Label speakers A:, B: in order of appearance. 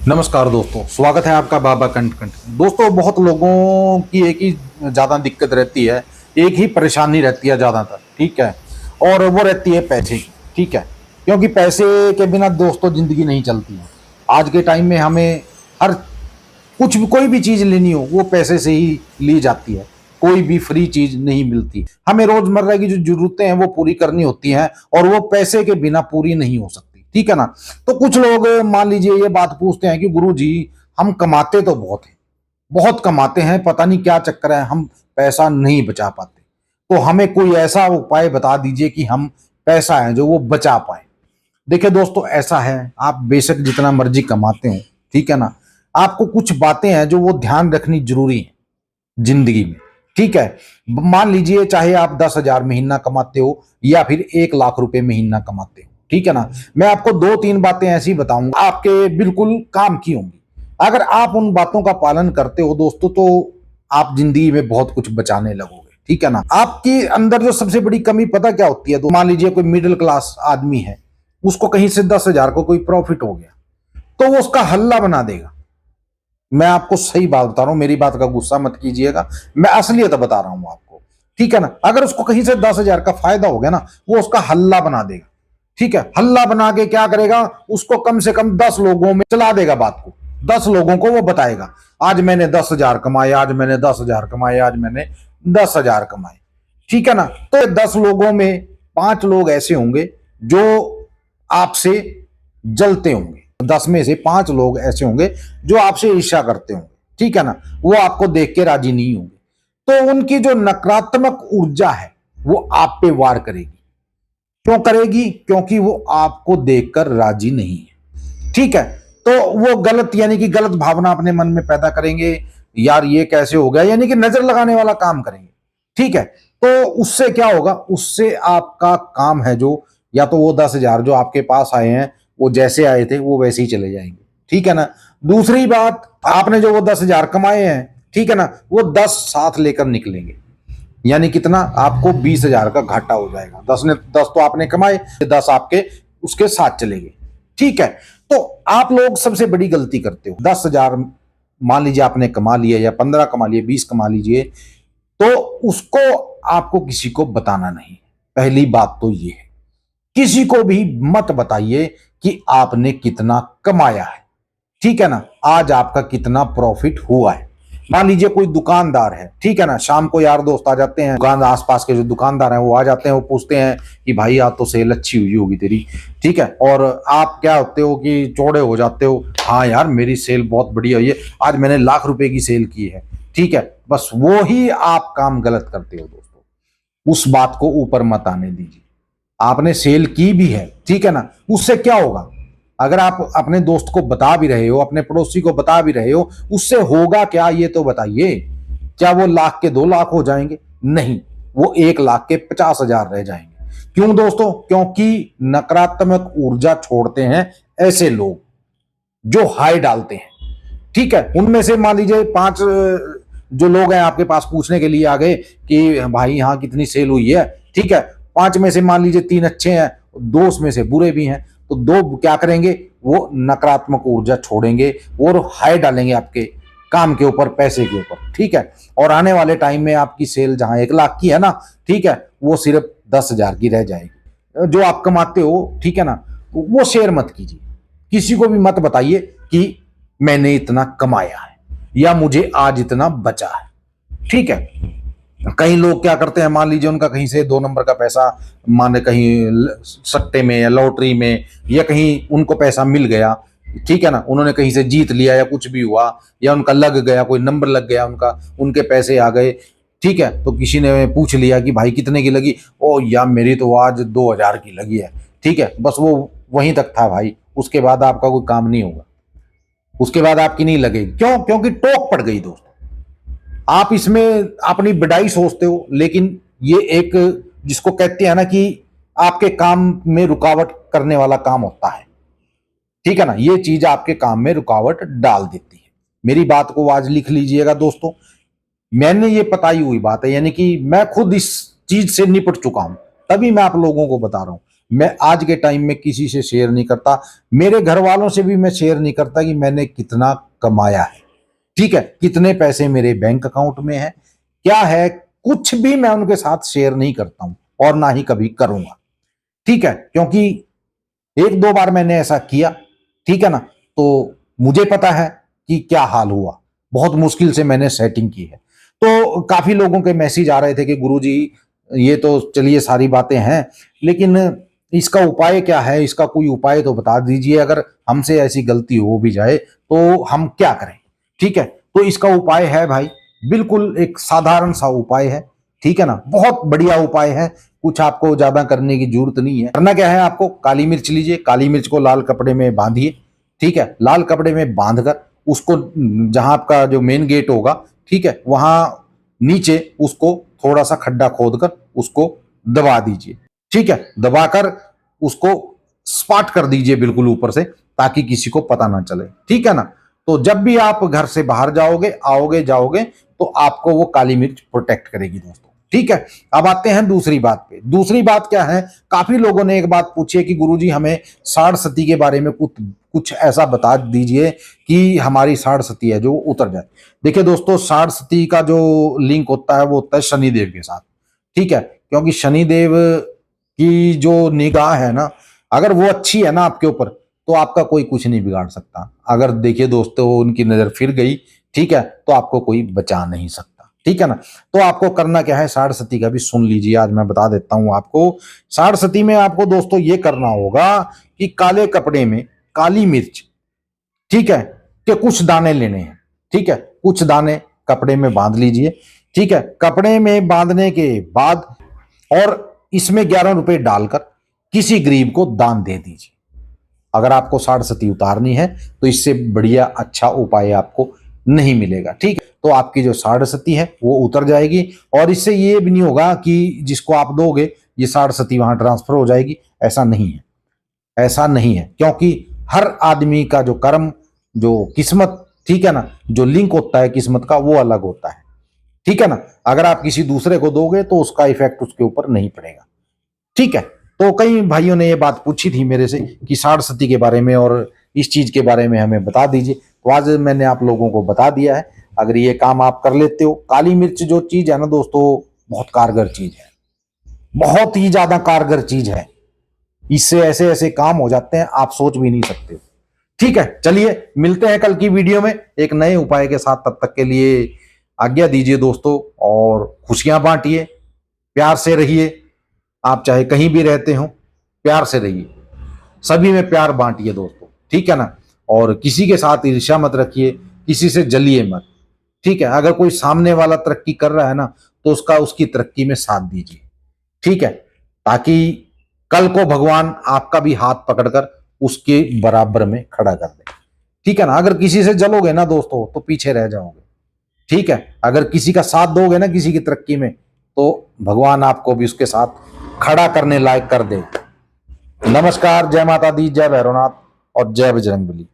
A: नमस्कार दोस्तों, स्वागत है आपका बाबा कंट। दोस्तों, बहुत लोगों की एक ही ज़्यादा दिक्कत रहती है, एक ही परेशानी रहती है ज़्यादातर, ठीक है। और वो रहती है पैसे की, ठीक है। क्योंकि पैसे के बिना दोस्तों ज़िंदगी नहीं चलती है। आज के टाइम में हमें हर कुछ भी, कोई भी चीज़ लेनी हो वो पैसे से ही ली जाती है। कोई भी फ्री चीज़ नहीं मिलती। हमें रोज़मर्रा की जो ज़रूरतें हैं वो पूरी करनी होती हैं और वो पैसे के बिना पूरी नहीं हो सकती, ठीक है ना। तो कुछ लोग मान लीजिए ये बात पूछते हैं कि गुरुजी, हम कमाते तो बहुत हैं, बहुत कमाते हैं, पता नहीं क्या चक्कर है, हम पैसा नहीं बचा पाते। तो हमें कोई ऐसा उपाय बता दीजिए कि हम पैसा है जो वो बचा पाए। देखिए दोस्तों, ऐसा है, आप बेशक जितना मर्जी कमाते हो, ठीक है ना, आपको कुछ बातें हैं जो वो ध्यान रखनी जरूरी है जिंदगी में, ठीक है। मान लीजिए चाहे आप 10,000 महीना कमाते हो या फिर 1 लाख रुपए महीना कमाते हो, ठीक है ना। मैं आपको 2-3 बातें ऐसी बताऊंगा, आपके बिल्कुल काम की होंगी। अगर आप उन बातों का पालन करते हो दोस्तों, तो आप जिंदगी में बहुत कुछ बचाने लगोगे, ठीक है ना। आपके अंदर जो सबसे बड़ी कमी पता क्या होती है, तो मान लीजिए कोई मिडिल क्लास आदमी है, उसको कहीं से 10,000 को कोई प्रॉफिट हो गया, तो वो उसका हल्ला बना देगा। मैं आपको सही बात बता रहा हूं, मेरी बात का गुस्सा मत कीजिएगा, मैं असलियत बता रहा हूं आपको, ठीक है ना। अगर उसको कहीं से 10,000 का फायदा हो गया ना, वो उसका हल्ला बना देगा, ठीक है। हल्ला बना के क्या करेगा, उसको कम से कम 10 लोगों में चला देगा बात को। 10 लोगों को वो बताएगा, आज मैंने 10,000 कमाए, आज मैंने 10,000 कमाए, आज मैंने 10,000 कमाए, ठीक है ना। तो 10 लोगों में 5 लोग ऐसे होंगे जो आपसे जलते होंगे, 10 में से 5 लोग ऐसे होंगे जो आपसे ईर्ष्या करते होंगे, ठीक है ना। वो आपको देख के राजी नहीं होंगे, तो उनकी जो नकारात्मक ऊर्जा है वो आप पे वार करेगी। क्यों करेगी? क्योंकि वो आपको देखकर राजी नहीं है, ठीक है। तो वो गलत, यानी कि गलत भावना अपने मन में पैदा करेंगे, यार ये कैसे हो गया, यानी कि नजर लगाने वाला काम करेंगे, ठीक है। तो उससे क्या होगा, उससे आपका काम है जो, या तो वो 10,000 जो आपके पास आए हैं वो जैसे आए थे वो वैसे ही चले जाएंगे, ठीक है ना। दूसरी बात, आपने जो वो 10,000 कमाए हैं, ठीक है ना, वो 10 साथ लेकर निकलेंगे। यानी कितना, आपको 20,000 का घाटा हो जाएगा। 10 तो आपने कमाए, 10 आपके उसके साथ चले गए, ठीक है। तो आप लोग सबसे बड़ी गलती करते हो। 10,000 मान लीजिए आपने कमा लिए, या 15 कमा लिए, 20 कमा लीजिए, तो उसको आपको किसी को बताना नहीं। पहली बात तो ये है, किसी को भी मत बताइए कि आपने कितना कमाया है, ठीक है ना, आज आपका कितना प्रॉफिट हुआ है। मान लीजिए कोई दुकानदार है, ठीक है ना, शाम को यार दोस्त आ जाते हैं, दुकान आसपास के जो दुकानदार हैं वो आ जाते हैं, वो पूछते हैं कि भाई आज तो सेल अच्छी हुई होगी तेरी, ठीक है। और आप क्या होते हो कि चौड़े हो जाते हो, हाँ यार मेरी सेल बहुत बढ़िया हुई है, आज मैंने लाख रुपए की सेल की है, ठीक है। बस वो ही आप काम गलत करते हो दोस्तों। उस बात को ऊपर मत आने दीजिए। आपने सेल की भी है, ठीक है ना, उससे क्या होगा, अगर आप अपने दोस्त को बता भी रहे हो, अपने पड़ोसी को बता भी रहे हो, उससे होगा क्या ये तो बताइए। क्या वो लाख के 2 लाख हो जाएंगे? नहीं, वो 1 लाख के 50,000 रह जाएंगे। क्यों दोस्तों? क्योंकि नकारात्मक ऊर्जा छोड़ते हैं ऐसे लोग जो हाई डालते हैं, ठीक है। उनमें से मान लीजिए 5 जो लोग हैं आपके पास पूछने के लिए आ गए कि भाई यहाँ कितनी सेल हुई है, ठीक है। 5 में से मान लीजिए 3 अच्छे हैं, 2 उसमें से बुरे भी हैं, तो 2 क्या करेंगे, वो नकारात्मक ऊर्जा छोड़ेंगे और हाई डालेंगे आपके काम के ऊपर, पैसे के ऊपर, ठीक है। और आने वाले टाइम में आपकी सेल जहां 1 लाख की है ना, ठीक है, वो सिर्फ 10,000 की रह जाएगी। जो आप कमाते हो, ठीक है ना, वो शेयर मत कीजिए, किसी को भी मत बताइए कि मैंने इतना कमाया है या मुझे आज इतना बचा है, ठीक है। कई लोग क्या करते हैं, मान लीजिए उनका कहीं से 2 नंबर का पैसा, माने कहीं सट्टे में या लॉटरी में या कहीं उनको पैसा मिल गया, ठीक है ना, उन्होंने कहीं से जीत लिया या कुछ भी हुआ, या उनका लग गया, कोई नंबर लग गया उनका, उनके पैसे आ गए, ठीक है। तो किसी ने पूछ लिया कि भाई कितने की लगी, ओ यार मेरी तो आज 2,000 की लगी है, ठीक है। बस वो वहीं तक था भाई, उसके बाद आपका कोई काम नहीं होगा, उसके बाद आपकी नहीं लगेगी। क्यों? क्योंकि टोक पड़ गई दोस्तों। आप इसमें अपनी बढ़ाई सोचते हो, लेकिन ये एक, जिसको कहते हैं ना कि आपके काम में रुकावट करने वाला काम होता है, ठीक है ना, ये चीज आपके काम में रुकावट डाल देती है। मेरी बात को आज लिख लीजिएगा दोस्तों, मैंने ये बताई हुई बात है, यानी कि मैं खुद इस चीज से निपट चुका हूं, तभी मैं आप लोगों को बता रहा हूं। मैं आज के टाइम में किसी से शेयर नहीं करता, मेरे घर वालों से भी मैं शेयर नहीं करता कि मैंने कितना कमाया है, ठीक है, कितने पैसे मेरे बैंक अकाउंट में है, क्या है, कुछ भी मैं उनके साथ शेयर नहीं करता हूं और ना ही कभी करूंगा, ठीक है, क्योंकि एक दो बार मैंने ऐसा किया, ठीक है ना, तो मुझे पता है कि क्या हाल हुआ, बहुत मुश्किल से मैंने सेटिंग की है। तो काफी लोगों के मैसेज आ रहे थे कि गुरुजी ये तो चलिए सारी बातें हैं, लेकिन इसका उपाय क्या है, इसका कोई उपाय तो बता दीजिए, अगर हमसे ऐसी गलती हो भी जाए तो हम क्या करें, ठीक है। तो इसका उपाय है भाई, बिल्कुल एक साधारण सा उपाय है, ठीक है ना, बहुत बढ़िया उपाय है, कुछ आपको ज्यादा करने की जरूरत नहीं है। करना क्या है, आपको काली मिर्च लीजिए, काली मिर्च को लाल कपड़े में बांधिए, ठीक है, लाल कपड़े में बांधकर उसको जहां आपका जो मेन गेट होगा, ठीक है, वहां नीचे उसको थोड़ा सा खड्डा खोदकर उसको दबा दीजिए, ठीक है, दबाकर उसको स्पॉट कर दीजिए बिल्कुल ऊपर से, ताकि किसी को पता ना चले, ठीक है ना। तो जब भी आप घर से बाहर जाओगे, आओगे जाओगे, तो आपको वो काली मिर्च प्रोटेक्ट करेगी दोस्तों, ठीक है। अब आते हैं दूसरी बात पे। दूसरी बात क्या है, काफी लोगों ने एक बात पूछी है कि गुरुजी हमें साढ़ सती के बारे में कुछ ऐसा बता दीजिए कि हमारी साढ़ सती है जो उतर जाए। देखिए दोस्तों, साढ़ सती का जो लिंक होता है वो होता है शनिदेव के साथ, ठीक है, क्योंकि शनिदेव की जो निगाह है ना, अगर वो अच्छी है ना आपके ऊपर, तो आपका कोई कुछ नहीं बिगाड़ सकता। अगर देखिए दोस्तों उनकी नजर फिर गई, ठीक है, तो आपको कोई बचा नहीं सकता, ठीक है ना। तो आपको करना क्या है, साढ़ सती का भी सुन लीजिए, आज मैं बता देता हूं आपको। साढ़ सती में आपको दोस्तों ये करना होगा कि काले कपड़े में काली मिर्च, ठीक है, के कुछ दाने लेने हैं, ठीक है, कुछ दाने कपड़े में बांध लीजिए, ठीक है, कपड़े में बांधने के बाद और इसमें 11 रुपए डालकर किसी गरीब को दान दे दीजिए। अगर आपको साढ़ सती उतारनी है तो इससे बढ़िया अच्छा उपाय आपको नहीं मिलेगा, ठीक है। तो आपकी जो साढ़ सती है वो उतर जाएगी, और इससे ये भी नहीं होगा कि जिसको आप दोगे ये साढ़ सती वहां ट्रांसफर हो जाएगी, ऐसा नहीं है, ऐसा नहीं है, क्योंकि हर आदमी का जो कर्म, जो किस्मत, ठीक है ना, जो लिंक होता है किस्मत का वो अलग होता है, ठीक है ना। अगर आप किसी दूसरे को दोगे तो उसका इफेक्ट उसके ऊपर नहीं पड़ेगा, ठीक है। तो कई भाइयों ने ये बात पूछी थी मेरे से कि साढ़ सती के बारे में और इस चीज के बारे में हमें बता दीजिए, तो आज मैंने आप लोगों को बता दिया है। अगर ये काम आप कर लेते हो, काली मिर्च जो चीज है ना दोस्तों, बहुत कारगर चीज है, बहुत ही ज्यादा कारगर चीज है, इससे ऐसे ऐसे काम हो जाते हैं आप सोच भी नहीं सकते, ठीक है। चलिए मिलते हैं कल की वीडियो में एक नए उपाय के साथ, तब तक के लिए आज्ञा दीजिए दोस्तों, और खुशियां बांटिए, प्यार से रहिए, आप चाहे कहीं भी रहते हो प्यार से रहिए, सभी में प्यार बांटिए दोस्तों, ठीक है ना। और किसी के साथ ईर्ष्या मत रखिए, किसी से जलिए मत, ठीक है। अगर कोई सामने वाला तरक्की कर रहा है ना, तो उसकी तरक्की में साथ दीजिए, ठीक है, ताकि कल को भगवान आपका भी हाथ पकड़कर उसके बराबर में खड़ा कर दे, ठीक है ना। अगर किसी से जलोगे ना दोस्तों तो पीछे रह जाओगे, ठीक है। अगर किसी का साथ दोगे ना किसी की तरक्की में, तो भगवान आपको भी उसके साथ खड़ा करने लायक कर दे। नमस्कार, जय माता दी, जय भैरवनाथ और जय बजरंगबली।